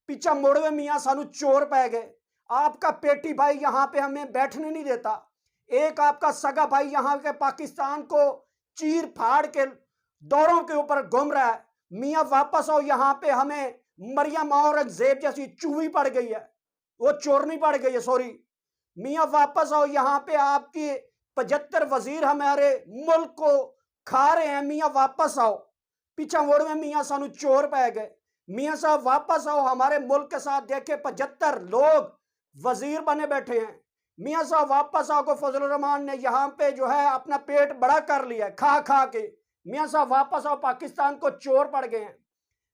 पिछा मुड़वे मियाँ सानू चोर पै गए। आपका पेटी भाई यहाँ पे हमें बैठने नहीं देता। एक आपका सगा भाई यहाँ के पाकिस्तान को चीर फाड़ के दौरों के ऊपर घूम रहा है। मियाँ वापस आओ, यहाँ पे हमें मरियम औरंगजेब जैसी चूही पड़ गई है, वो चोरनी पड़ गई है, सॉरी। मियाँ वापस आओ, यहाँ पे आपकी 75 वजीर हमारे मुल्क को खा रहे हैं। मियाँ वापस आओ, पीछा मोड़ में मियाँ सानू चोर पै गए। मियाँ साहब वापस आओ, हमारे मुल्क के साथ देखे 75 लोग वजीर बने बैठे हैं। मियाँ साहब वापस आओ को फजल रहमान ने यहाँ पे जो है अपना पेट बड़ा कर लिया खा खा के। मियाँ साहब वापस आओ, पाकिस्तान को चोर पड़ गए हैं।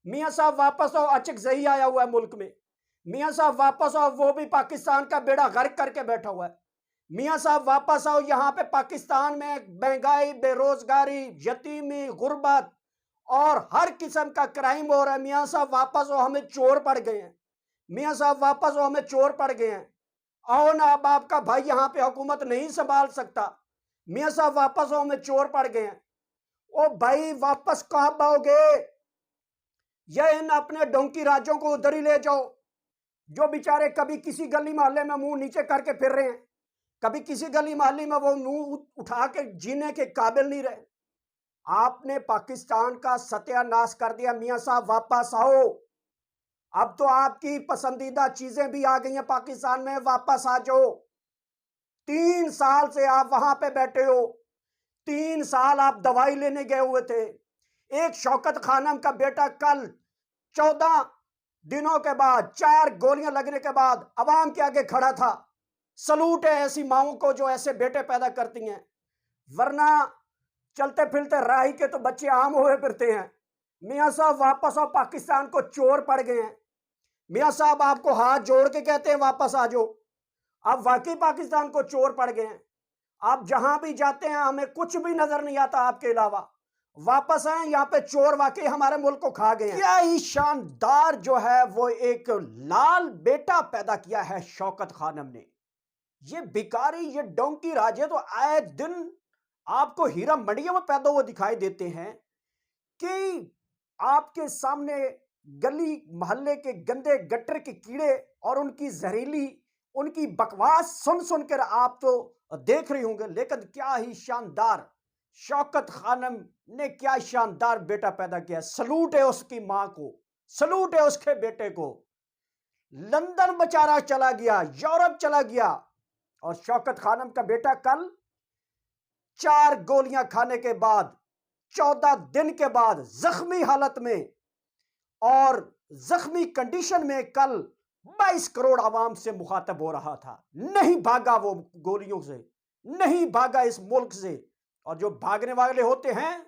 मियाँ साहब वापस आओ, अचकजई आया हुआ है मुल्क में। मियाँ साहब वापस आओ, वो भी पाकिस्तान का बेड़ा गर्क करके बैठा हुआ है। मियाँ साहब वापस आओ, यहाँ पे पाकिस्तान में महंगाई, बेरोजगारी, यतीमी, गुर्बत और हर किस्म का क्राइम हो रहा है। मियाँ साहब वापस आओ, हमें चोर पड़ गए हैं। मियाँ साहब वापस आओ, हमें चोर पड़ गए हैं। आओ ना, अब आपका भाई यहाँ पे हुकूमत नहीं संभाल सकता। मियाँ साहब वापस आओ, हमें चोर पड़ गए हैं। ओ भाई वापस कब आओगे? या इन अपने डोंकी राज्यों को उधर ही ले जाओ, जो बेचारे कभी किसी गली मोहल्ले में मुंह नीचे करके फिर रहे हैं, कभी किसी गली मोहल्ले में वो मुंह उठा के जीने के काबिल नहीं रहे। आपने पाकिस्तान का सत्यानाश कर दिया। मियाँ साहब वापस आओ, अब तो आपकी पसंदीदा चीजें भी आ गई हैं पाकिस्तान में, वापस आ जाओ। 3 साल से आप वहां पे बैठे हो, 3 साल आप दवाई लेने गए हुए थे। एक शौकत खानम का बेटा कल 14 दिनों के बाद 4 गोलियां लगने के बाद अवाम के आगे खड़ा था। सलूट है ऐसी माओं को जो ऐसे बेटे पैदा करती हैं, वरना चलते फिरते राही के तो बच्चे आम हुए फिरते हैं। मियाँ साहब वापस आओ, पाकिस्तान को चोर पड़ गए हैं। मियाँ साहब आपको हाथ जोड़ के कहते हैं वापस आ जाओ। आप वाकई पाकिस्तान को चोर पड़ गए हैं। आप जहां भी जाते हैं हमें कुछ भी नजर नहीं आता आपके अलावा। वापस आए, यहाँ पे चोर वाकई हमारे मुल्क को खा गए हैं। क्या ही शानदार जो है वो एक लाल बेटा पैदा किया है शौकत खानम ने। ये भिखारी, ये डोंकी राजे तो आए दिन आपको हीरा मंडियों में पैदा हुए दिखाई देते हैं कि आपके सामने गली मोहल्ले के गंदे गटर के कीड़े और उनकी जहरीली, उनकी बकवास सुन सुनकर आप तो देख रहे होंगे। लेकिन क्या ही शानदार शौकत खानम ने क्या शानदार बेटा पैदा किया। सलूट है उसकी मां को, सलूट है उसके बेटे को। लंदन बेचारा चला गया, यूरोप चला गया, और शौकत खानम का बेटा कल 4 गोलियां खाने के बाद 14 दिन के बाद जख्मी हालत में और जख्मी कंडीशन में कल 22 करोड़ आवाम से मुखातब हो रहा था। नहीं भागा वो गोलियों से, नहीं भागा इस मुल्क से। और जो भागने वाले होते हैं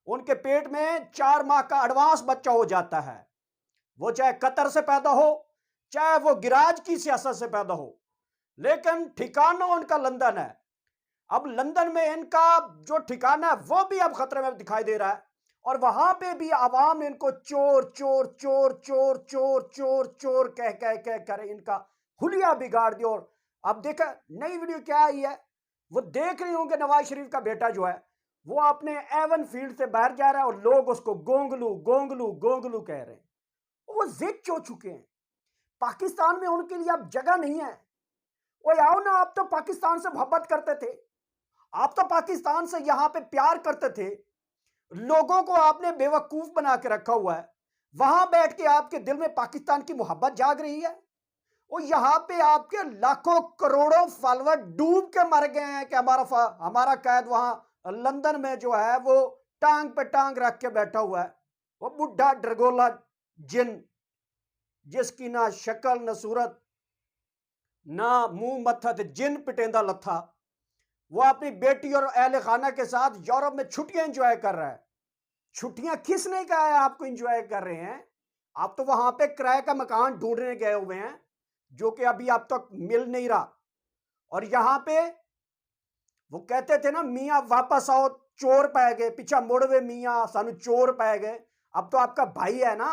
उनके पेट में 4 माह का एडवांस बच्चा हो जाता है, वो चाहे कतर से पैदा हो, चाहे वो गिराज की सियासत से पैदा हो, लेकिन ठिकाना उनका लंदन है। अब लंदन में इनका जो ठिकाना है वो भी अब खतरे में दिखाई दे रहा है, और वहां पे भी आवाम इनको चोर चोर चोर चोर चोर चोर चोर कह कह कह कर इनका हुलिया बिगाड़ दिया। और अब देखा नई वीडियो क्या आई है, वो देख रहे होंगे नवाज शरीफ का बेटा जो है वो अपने एवन फील्ड से बाहर जा रहा है और लोग उसको गोंगलू गोंगलू गोंगलू कह रहे हैं। वो जिद हो चुके हैं, पाकिस्तान में उनके लिए अब जगह नहीं है। वो आओ ना, आप तो पाकिस्तान से मोहब्बत करते थे, आप तो पाकिस्तान से यहां पे प्यार करते थे, लोगों को आपने बेवकूफ बना के रखा हुआ है। वहां बैठ के आपके दिल में पाकिस्तान की मोहब्बत जाग रही है, और यहां पे आपके लाखों करोड़ों फॉलोअर डूब के मर गए हैं कि हमारा कैद वहां लंदन में जो है वो टांग पे टांग रख के बैठा हुआ है। वो बुढ़ा डरगोला जिन, जिसकी ना शक्ल न सूरत ना मुंह मत्था, जिन पिटेंदा लथा, वो अपनी बेटी और अहले खाना के साथ यूरोप में छुट्टियां एंजॉय कर रहा है। छुट्टियां किसने कहा है आपको एंजॉय कर रहे हैं? आप तो वहां पे किराए का मकान ढूंढने गए हुए हैं, जो कि अभी आप तक मिल नहीं रहा। और यहां पे वो कहते थे ना, मियाँ वापस आओ, चोर पाए गए, पीछा मुड़वे मियाँ सानू चोर पाए गए। अब तो आपका भाई है ना,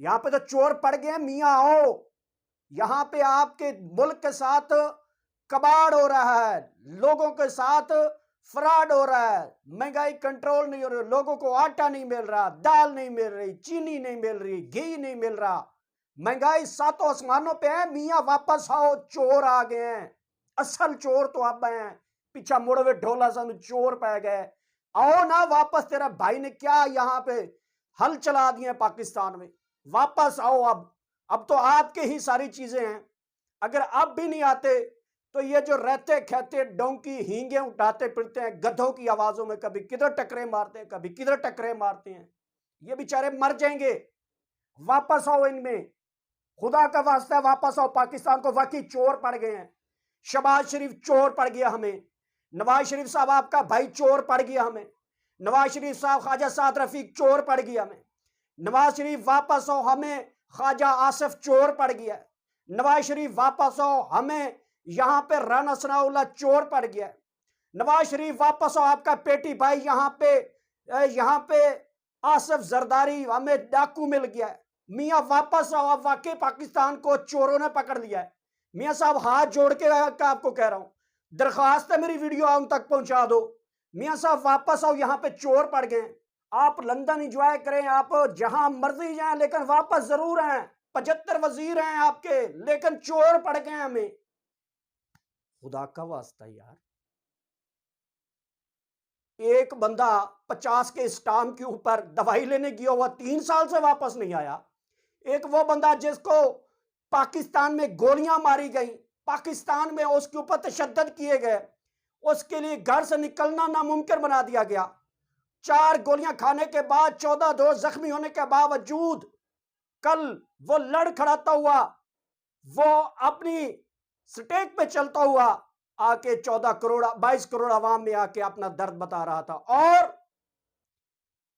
यहां पे तो चोर पड़ गए। मियाँ आओ, यहां पे आपके मुल्क के साथ कबाड़ हो रहा है, लोगों के साथ फ्रॉड हो रहा है, महंगाई कंट्रोल नहीं हो रही, लोगों को आटा नहीं मिल रहा, दाल नहीं मिल रही, चीनी नहीं मिल रही, घी नहीं मिल रहा, महंगाई सातों आसमानों पे है। मियाँ वापस आओ, चोर आ गए हैं, असल चोर तो अब हैं। पीछा मुड़वे ढोला सन चोर पै गए। आओ ना वापस, तेरा भाई ने क्या यहाँ पे हल चला दिए पाकिस्तान में। वापस आओ अब तो आपके ही सारी चीजें हैं। अगर अब भी नहीं आते तो ये जो रहते कहते डोंकी हींगे उठाते फिरते हैं गधों की आवाजों में, कभी किधर टकरे मारते हैं, कभी किधर टकरे मारते हैं, ये बेचारे मर जाएंगे। वापस आओ इनमें, खुदा का वास्ता है वापस आओ। पाकिस्तान को वाकई चोर पड़ गए हैं। शहबाज शरीफ चोर पड़ गया हमें। नवाज शरीफ साहब आपका भाई चोर पड़ गया हमें। नवाज शरीफ साहब ख्वाजा साद रफीक चोर पड़ गया हमें। नवाज शरीफ वापस आओ हमें, ख्वाजा आसिफ चोर पड़ गया। नवाज शरीफ वापस आओ हमें, यहां पे राना सनाउल्लाह चोर पड़ गया। नवाज शरीफ वापस आओ, आपका पेटी भाई यहां पे आसिफ जरदारी हमें डाकू मिल गया। मियाँ वापस आओ, अब वाकई पाकिस्तान को चोरों ने पकड़ लिया है। मियाँ साहब हाथ जोड़ के आपको कह रहा हूं, दरखास्त है मेरी, वीडियो उन तक पहुंचा दो। मियाँ साहब वापस आओ, यहां पे चोर पड़ गए। आप लंदन एंजॉय करें, आप जहां मर्जी जाएं, लेकिन वापस जरूर हैं। 75 वजीर हैं आपके, लेकिन चोर पड़ गए हमें। खुदा का वास्ता यार, एक बंदा 50 के स्टाम्प के ऊपर दवाई लेने गया हुआ 3 साल से वापस नहीं आया। एक वो बंदा जिसको पाकिस्तान में गोलियां मारी गई, पाकिस्तान में उसके ऊपर तशद्दुद किए गए, उसके लिए घर से निकलना नामुमकिन बना दिया गया। 4 गोलियां खाने के बाद 14 दोस्त जख्मी होने के बावजूद कल वो लड़ खड़ाता हुआ, वो अपनी स्टेक पे चलता हुआ आके 22 करोड़ आवाम में आके अपना दर्द बता रहा था। और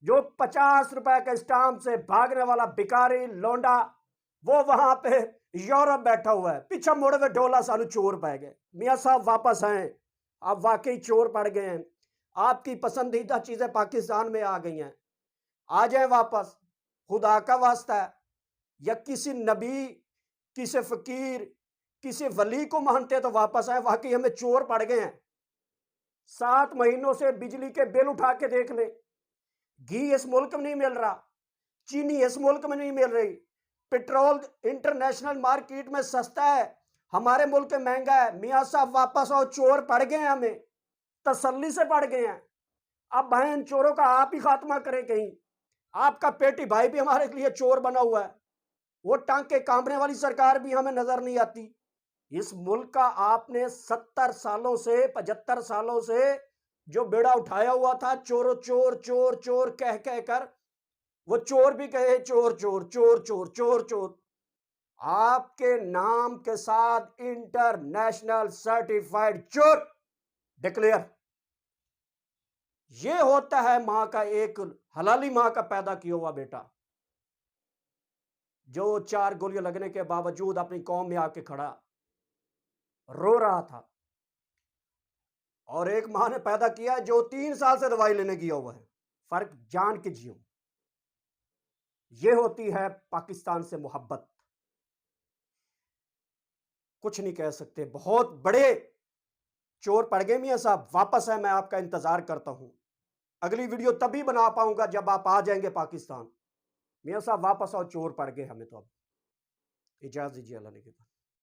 जो 50 रुपए के स्टाम्प से भागने वाला भिखारी लौंडा, वो वहां पे यूरोप बैठा हुआ है। पीछे मुड़ में ढोला सालू चोर पै गए। मियाँ साहब वापस आए, आप वाकई चोर पड़ गए हैं। आपकी पसंदीदा चीजें पाकिस्तान में आ गई हैं, आ जाए वापस। खुदा का वास्ता है, या किसी नबी, किसी फकीर, किसी वली को मानते तो वापस आए। वाकई हमें चोर पड़ गए हैं। 7 महीनों से बिजली के बिल उठा के देख ले, घी इस मुल्क में नहीं मिल रहा, चीनी इस मुल्क में नहीं मिल रही, पेट्रोल इंटरनेशनल मार्केट में सस्ता है, हमारे मुल्क में महंगा है। मियाँ साहब वापस आओ, चोर पड़ गए हैं हमें, तसल्ली से पड़ गए हैं। अब बहन चोरों का आप ही खात्मा करें कहीं। आपका पेटी भाई भी हमारे लिए चोर बना हुआ है। वो टांके कांपने वाली सरकार भी हमें नजर नहीं आती। इस मुल्क का आपने 70 सालों से 75 सालों से जो बेड़ा उठाया हुआ था, चोर चोर चोर चोर कह कह कर, वो चोर भी कहे चोर चोर चोर चोर चोर चोर। आपके नाम के साथ इंटरनेशनल सर्टिफाइड चोर डिक्लेयर। ये होता है मां का, एक हलाली मां का पैदा किया हुआ बेटा, जो 4 गोलियां लगने के बावजूद अपनी कौम में आके खड़ा रो रहा था। और एक मां ने पैदा किया जो 3 साल से दवाई लेने गया हुआ है। फर्क जान के जियो। ये होती है पाकिस्तान से मोहब्बत। कुछ नहीं कह सकते। बहुत बड़े चोर पड़ गए मियां साहब, वापस है। मैं आपका इंतजार करता हूं। अगली वीडियो तभी बना पाऊंगा जब आप आ जाएंगे पाकिस्तान। मियां साहब वापस आओ, चोर पड़ गए हमें तो। अब इजाजत दीजिए, अल्लाह ने के बाद।